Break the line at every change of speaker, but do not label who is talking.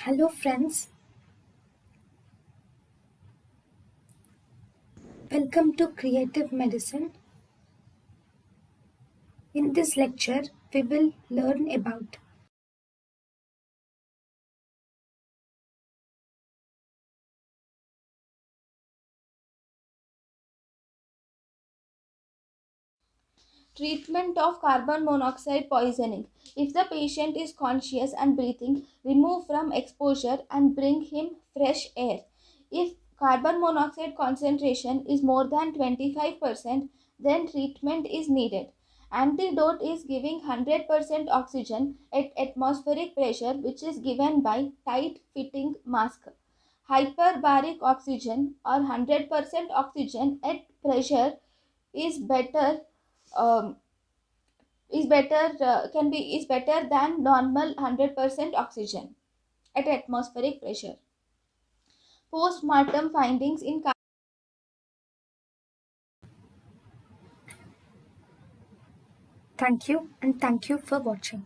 Hello, friends. Welcome to Creative Medicine. In this lecture, we will learn about
Treatment of carbon monoxide poisoning. If the patient is conscious and breathing, remove from exposure and bring him fresh air. If carbon monoxide concentration is more than 25%, then treatment is needed. Antidote is giving 100% oxygen at atmospheric pressure, which is given by tight fitting mask. Hyperbaric oxygen or 100% oxygen at pressure is better um, is better than normal 100% oxygen at atmospheric pressure. Post-mortem findings in
thank you and thank you for watching.